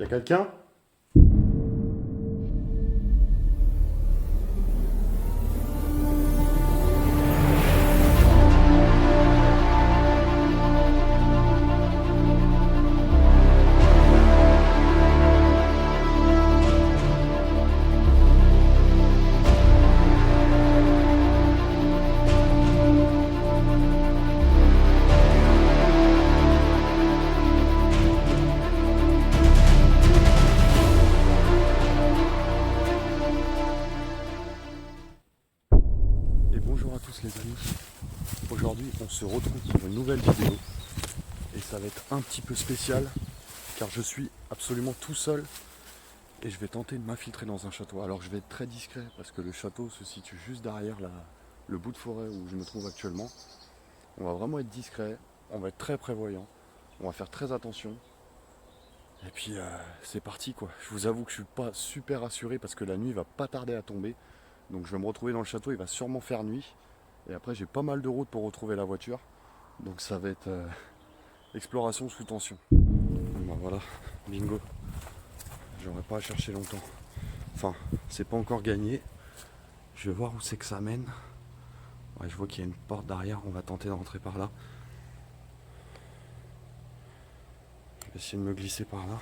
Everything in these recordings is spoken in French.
Y'a quelqu'un? Et bonjour à tous les amis. Aujourd'hui on se retrouve pour une nouvelle vidéo. Et ça va être un petit peu spécial car je suis absolument tout seul et je vais tenter de m'infiltrer dans un château. Alors je vais être très discret parce que le château se situe juste derrière le bout de forêt où je me trouve actuellement. On va vraiment être discret, on va être très prévoyant, on va faire très attention. Et puis c'est parti quoi. Je vous avoue que je suis pas super rassuré parce que la nuit va pas tarder à tomber. Donc je vais me retrouver dans le château, il va sûrement faire nuit. Et après j'ai pas mal de routes pour retrouver la voiture. Donc ça va être exploration sous tension. Bon, voilà, bingo. J'aurais pas à chercher longtemps. Enfin, c'est pas encore gagné. Je vais voir où c'est que ça mène. Ouais, je vois qu'il y a une porte derrière, on va tenter de rentrer par là. Je vais essayer de me glisser par là.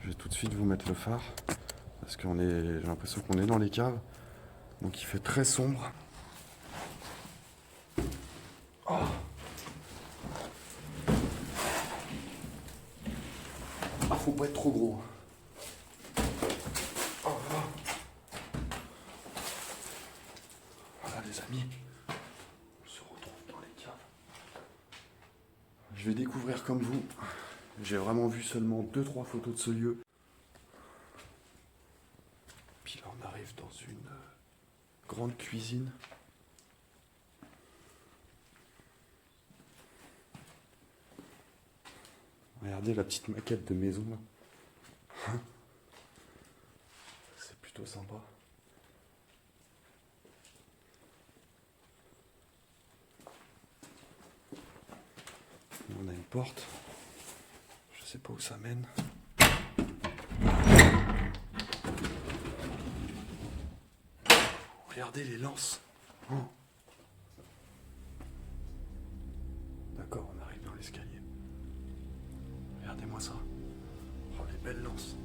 Je vais tout de suite vous mettre le phare. Parce j'ai l'impression qu'on est dans les caves. Donc il fait très sombre. Oh. Ah, faut pas être trop gros. Oh. Voilà les amis. On se retrouve dans les caves. Je vais découvrir comme vous. J'ai vraiment vu seulement 2-3 photos de ce lieu. Puis là on arrive dans une grande cuisine. Regardez la petite maquette de maison là. C'est plutôt sympa. On a une porte. Je sais pas où ça mène. Regardez les lances. Oh. D'accord, on arrive dans l'escalier. Regardez-moi ça. Oh, les belles lances.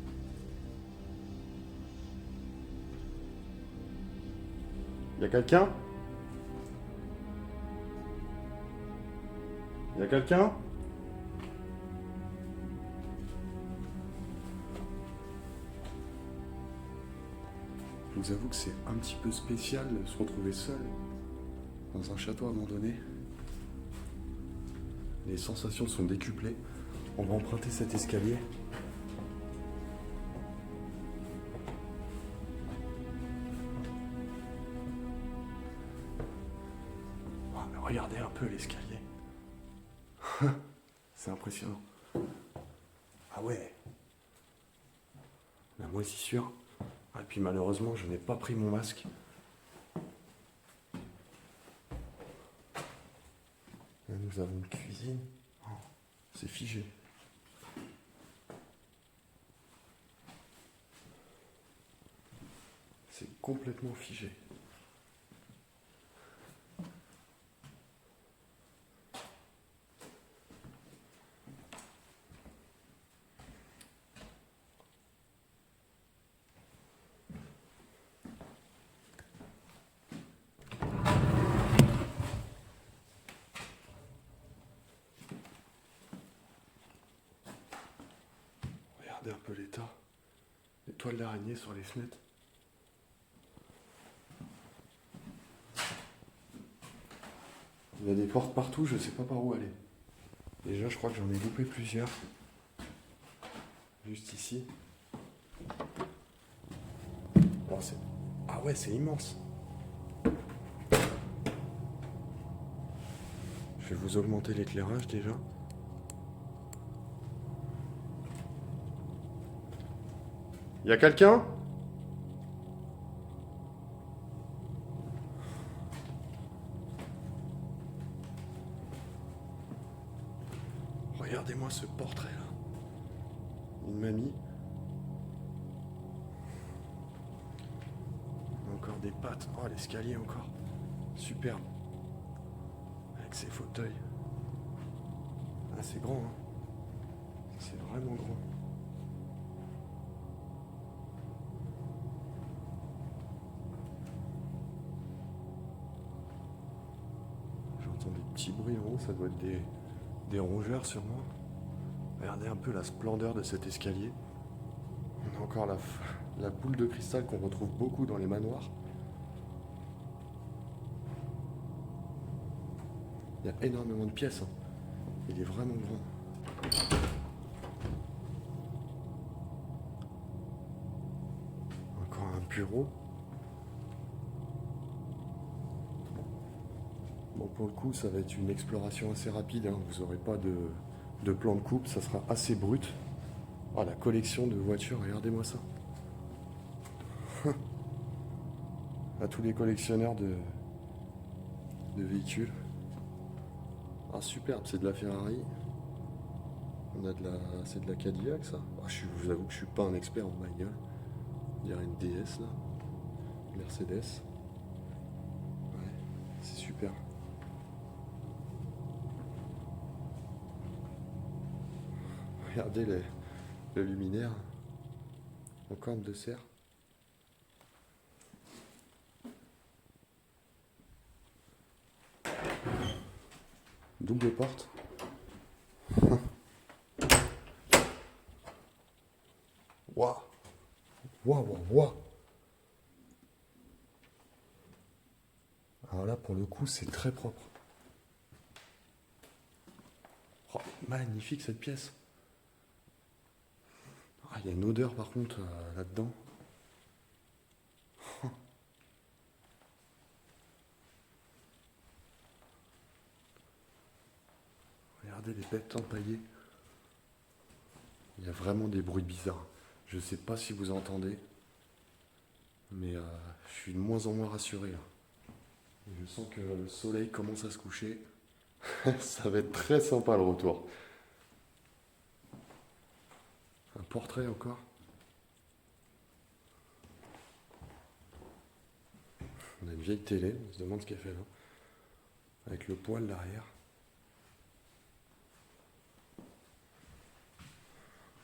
Y'a quelqu'un? Y'a quelqu'un? Je vous avoue que c'est un petit peu spécial de se retrouver seul dans un château abandonné. Les sensations sont décuplées. On va emprunter cet escalier. Oh, mais regardez un peu l'escalier. C'est impressionnant. Ah ouais. La moisissure. Et puis malheureusement, je n'ai pas pris mon masque. Là, nous avons une cuisine. Oh, c'est figé. C'est complètement figé. Regardez un peu l'état. Les toiles d'araignée sur les fenêtres. Il y a des portes partout, je sais pas par où aller. Déjà, je crois que j'en ai loupé plusieurs. Juste ici. Alors c'est... Ah ouais, c'est immense. Je vais vous augmenter l'éclairage déjà. Y a quelqu'un? Regardez-moi ce portrait là. Une mamie. Encore des pattes. Oh, l'escalier encore. Superbe. Avec ses fauteuils. Ah, c'est grand, hein. C'est vraiment grand. J'entends des petits bruits en haut, ça doit être des rongeurs sûrement. Regardez un peu la splendeur de cet escalier. On a encore la boule de cristal qu'on retrouve beaucoup dans les manoirs. Il y a énormément de pièces, hein. Il est vraiment grand. Encore un bureau. Bon, pour le coup, ça va être une exploration assez rapide, hein. Vous n'aurez pas de plan de coupe, ça sera assez brut. Oh, la collection de voitures, regardez-moi ça. À tous les collectionneurs de véhicules. Ah, superbe, c'est de la Ferrari. C'est de la Cadillac, ça. Ah, je vous avoue que je suis pas un expert en bagnole. On dirait une DS, là. Mercedes. Ouais, c'est super. Regardez le luminaire en corne de serre. Double porte. Waouh! Waouh, waouh, waouh! Alors là, pour le coup, c'est très propre. Oh, magnifique cette pièce. Ah, il y a une odeur par contre là-dedans. Regardez les bêtes empaillées. Il y a vraiment des bruits bizarres. Je ne sais pas si vous entendez, mais je suis de moins en moins rassuré là. Je sens que le soleil commence à se coucher. Ça va être très sympa le retour. Un portrait encore. On a une vieille télé, on se demande ce qu'elle fait là. Avec le poêle derrière.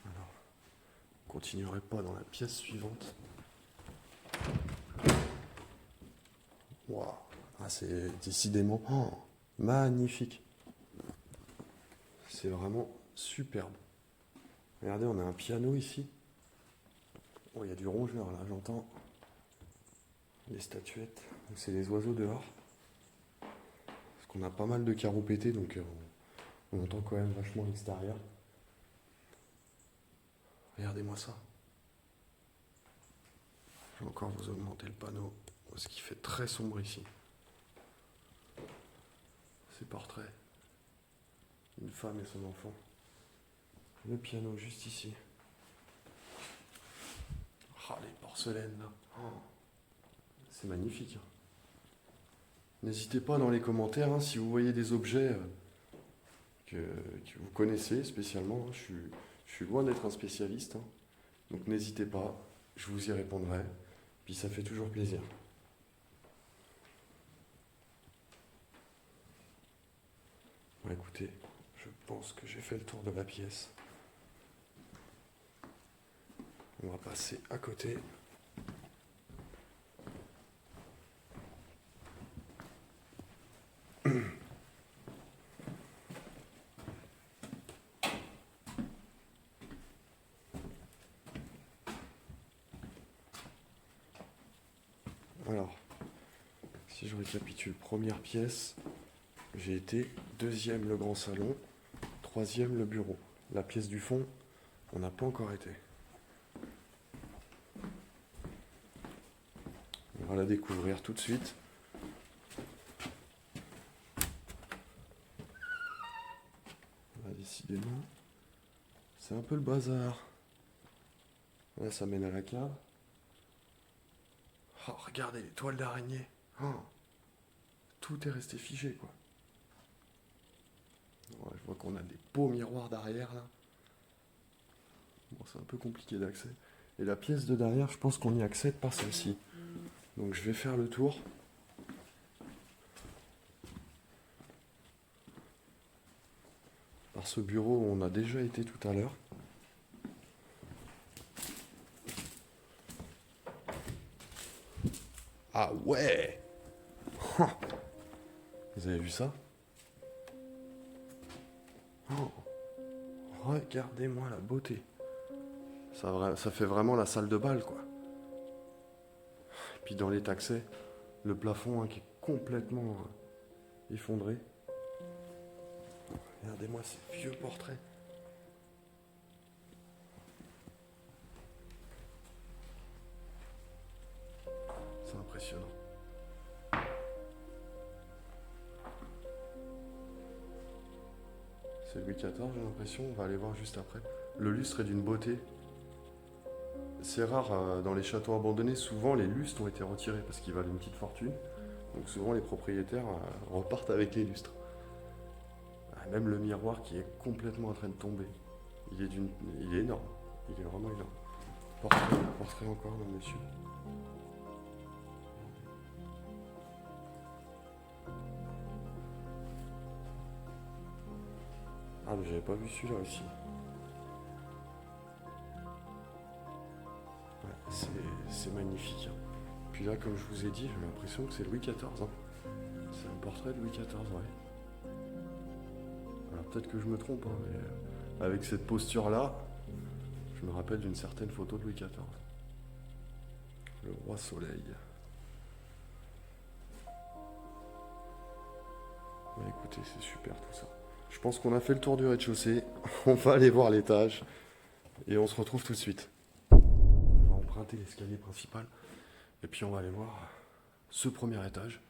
Alors, on continuerait pas dans la pièce suivante. Waouh, ah, c'est décidément magnifique. C'est vraiment superbe. Regardez, on a un piano ici. Oh, il y a du rongeur là, j'entends. Les statuettes. C'est les oiseaux dehors. Parce qu'on a pas mal de carreaux pétés, donc on entend quand même vachement l'extérieur. Regardez-moi ça. Je vais encore vous augmenter le panneau, parce qu'il fait très sombre ici. Ces portraits. Une femme et son enfant. Le piano juste ici. Ah, les porcelaines là. Oh, c'est magnifique. N'hésitez pas dans les commentaires hein, si vous voyez des objets que vous connaissez spécialement. Je suis loin d'être un spécialiste. Hein. Donc n'hésitez pas, je vous y répondrai. Puis ça fait toujours plaisir. Bon, écoutez, je pense que j'ai fait le tour de la pièce. On va passer à côté. Alors, si je récapitule, première pièce, j'ai été deuxième le grand salon, troisième le bureau. La pièce du fond, on n'a pas encore été. On va la découvrir tout de suite. Là, décidément, c'est un peu le bazar. Là, ça mène à la cave. Oh, regardez les toiles d'araignée. Oh, tout est resté figé, quoi. Ouais, je vois qu'on a des beaux miroirs derrière là. Bon, c'est un peu compliqué d'accès. Et la pièce de derrière, je pense qu'on y accède par celle-ci. Donc je vais faire le tour. Par ce bureau où on a déjà été tout à l'heure. Ah ouais! Vous avez vu ça? Oh, regardez-moi la beauté. Ça fait vraiment la salle de bal, quoi. Et puis dans les accès, le plafond qui est complètement effondré. Regardez-moi ces vieux portraits. C'est impressionnant. C'est Louis XIV, j'ai l'impression. On va aller voir juste après. Le lustre est d'une beauté. C'est rare dans les châteaux abandonnés. Souvent, les lustres ont été retirés parce qu'ils valent une petite fortune. Donc souvent, les propriétaires repartent avec les lustres. Même le miroir qui est complètement en train de tomber. Il est énorme. Il est vraiment énorme. Portrait encore d'un monsieur. Ah, mais j'avais pas vu celui-là aussi. Ouais, c'est magnifique. Hein. Puis là, comme je vous ai dit, j'ai l'impression que c'est Louis XIV. Hein. C'est un portrait de Louis XIV, ouais. Alors peut-être que je me trompe, hein, mais avec cette posture-là, je me rappelle d'une certaine photo de Louis XIV. Le roi soleil. Bah écoutez, c'est super tout ça. Je pense qu'on a fait le tour du rez-de-chaussée. On va aller voir l'étage. Et on se retrouve tout de suite. On va emprunter l'escalier principal. Et puis on va aller voir ce premier étage.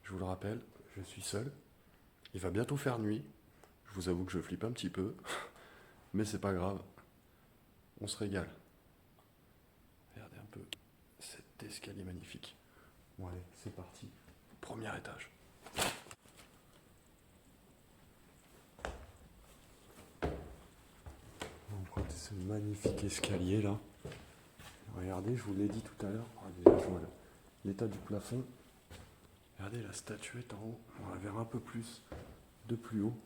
Je vous le rappelle, je suis seul. Il va bientôt faire nuit. Je vous avoue que je flippe un petit peu. Mais c'est pas grave. On se régale. Regardez un peu cet escalier magnifique. Bon allez, c'est parti. Premier étage. On va emprunter ce magnifique escalier là. Regardez, je vous l'ai dit tout à l'heure. Déjà, je vois l'état du plafond. Regardez la statuette en haut. On va vers un peu plus de plus haut.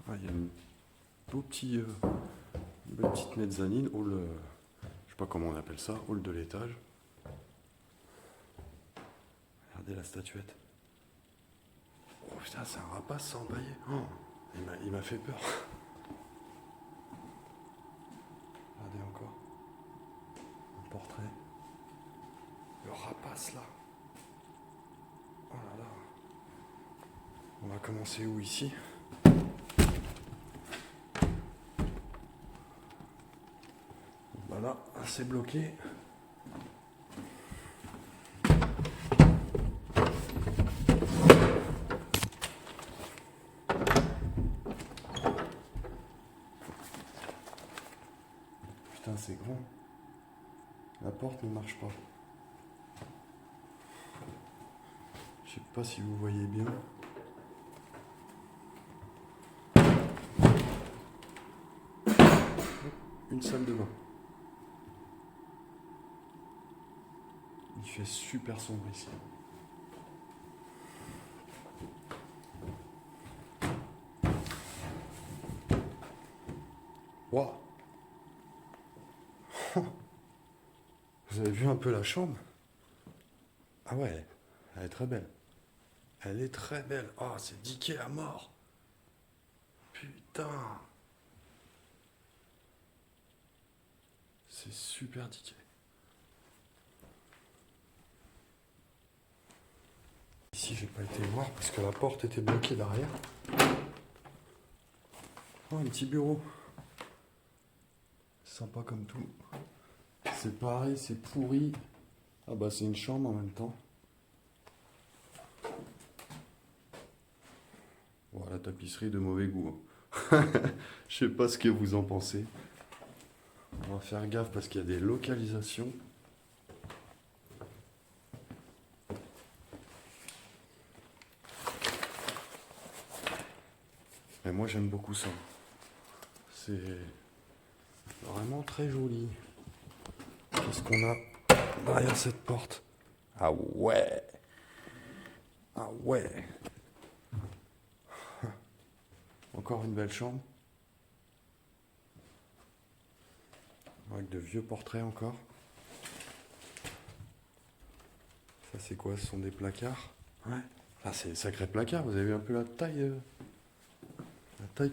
Ah, il y a une petite mezzanine, hall, je sais pas comment on appelle ça, hall de l'étage. Regardez la statuette. Oh putain, c'est un rapace ça empaillé. Oh, il m'a fait peur. Regardez encore. Un portrait. Le rapace là. Oh là là. On va commencer où ici? Bah là, c'est bloqué. Putain, c'est grand. La porte ne marche pas. Je sais pas si vous voyez bien. Une salle de bain. Il fait super sombre ici. Waouh! Vous avez vu un peu la chambre? Ah ouais, elle est très belle. Elle est très belle. Oh, c'est diqué à mort. Putain. C'est super diqué. Ici, j'ai pas été voir parce que la porte était bloquée derrière. Oh, un petit bureau. Sympa comme tout. C'est pareil, c'est pourri. Ah bah c'est une chambre en même temps. Voilà, la tapisserie de mauvais goût. Je sais pas ce que vous en pensez. On va faire gaffe parce qu'il y a des localisations. Et moi j'aime beaucoup ça. C'est vraiment très joli. Qu'est-ce qu'on a derrière cette porte? Ah ouais! Ah ouais! Encore une belle chambre. Avec de vieux portraits encore. Ça c'est quoi? Ce sont des placards? Ouais. Ah c'est des sacrés placards, vous avez vu un peu la taille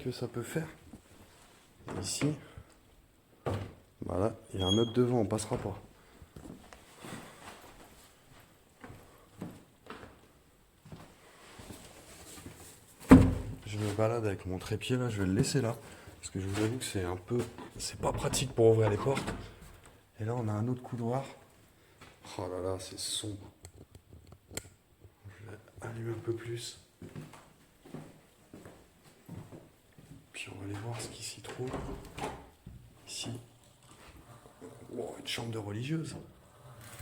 que ça peut faire. Ici, voilà, il y a un meuble devant, on passera pas. Je me balade avec mon trépied là, je vais le laisser là. Parce que je vous avoue que c'est pas pratique pour ouvrir les portes. Et là on a un autre couloir. Oh là là, c'est sombre. Je vais allumer un peu plus. Puis on va aller voir ce qui s'y trouve. Ici. Oh, une chambre de religieuse.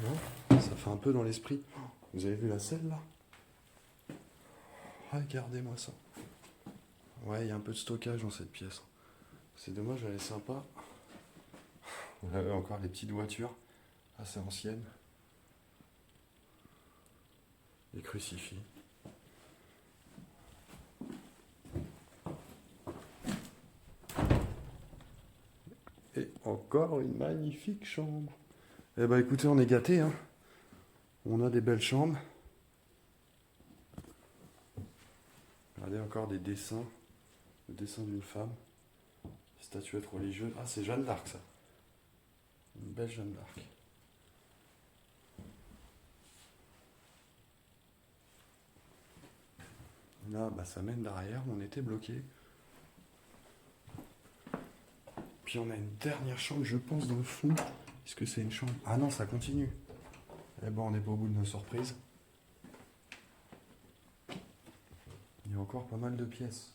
Non? Ça fait un peu dans l'esprit. Vous avez vu la selle là? Regardez-moi ça. Ouais, il y a un peu de stockage dans cette pièce. C'est dommage, elle est sympa. Vous avez encore les petites voitures assez anciennes. Les crucifix. Et encore une magnifique chambre. Eh ben écoutez, on est gâtés, hein. On a des belles chambres. Regardez encore des dessins. Le dessin d'une femme. Statuette religieuse. Ah, c'est Jeanne d'Arc, ça. Une belle Jeanne d'Arc. Là, bah, ça mène derrière. On était bloqué. Puis on a une dernière chambre, je pense, dans le fond. Est-ce que c'est une chambre? Ah non, ça continue. Eh ben, on n'est pas au bout de nos surprises. Il y a encore pas mal de pièces.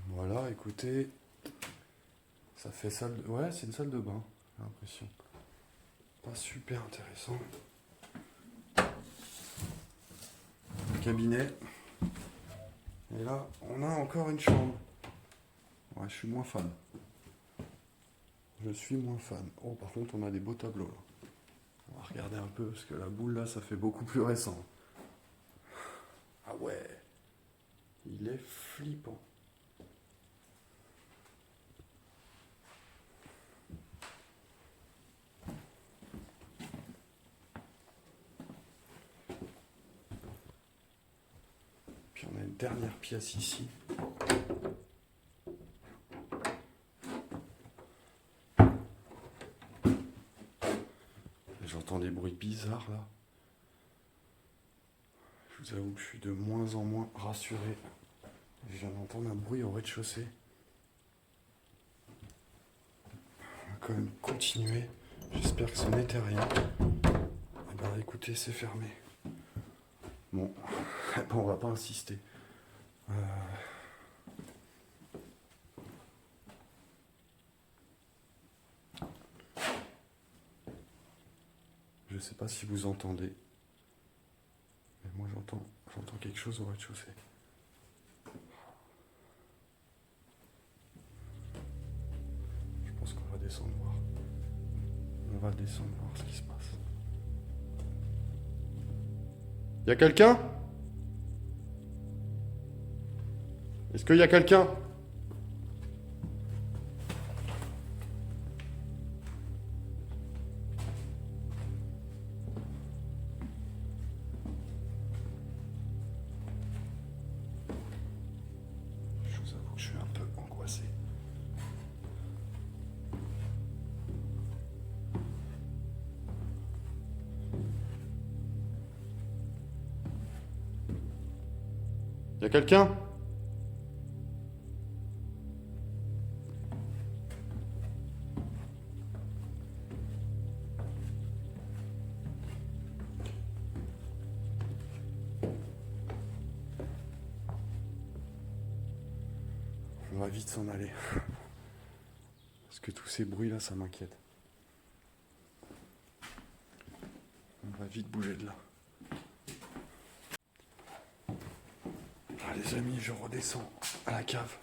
Voilà, écoutez. Ça fait salle de... Ouais, c'est une salle de bain, j'ai l'impression. Pas super intéressant. Cabinet. Et là, on a encore une chambre. Ouais, je suis moins fan. Je suis moins fan. Oh, par contre, on a des beaux tableaux là. On va regarder un peu, parce que la boule là, ça fait beaucoup plus récent. Ah ouais. Il est flippant. Puis on a une dernière pièce ici. J'entends des bruits bizarres là. Je vous avoue que je suis de moins en moins rassuré. Je viens d'entendre un bruit au rez-de-chaussée. On va quand même continuer. J'espère que ce n'était rien. Eh ben écoutez, c'est fermé. Bon, on va pas insister. Je sais pas si vous entendez. Mais moi j'entends quelque chose au rez-de-chaussée. Je pense qu'on va descendre voir. On va descendre voir ce qui se passe. Y a quelqu'un? Est-ce qu'il y a quelqu'un? Je vous avoue que je suis un peu angoissé. Y a quelqu'un? On va vite s'en aller. Parce que tous ces bruits là, ça m'inquiète. On va vite bouger de là. Ah, les amis, je redescends à la cave.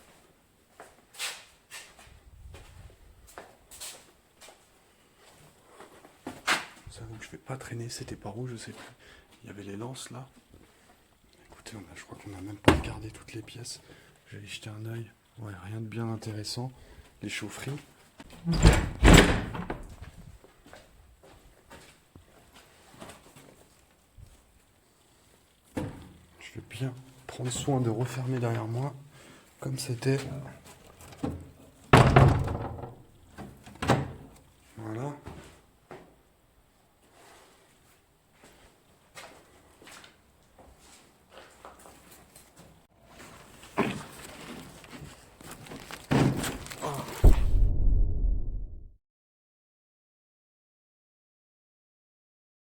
J'avoue que je vais pas traîner, c'était par où, je sais plus. Il y avait les lances là. Écoutez, je crois qu'on n'a même pas regardé toutes les pièces. Je vais y jeter un œil. Ouais, rien de bien intéressant. Les chaufferies. Je vais bien prendre soin de refermer derrière moi, comme c'était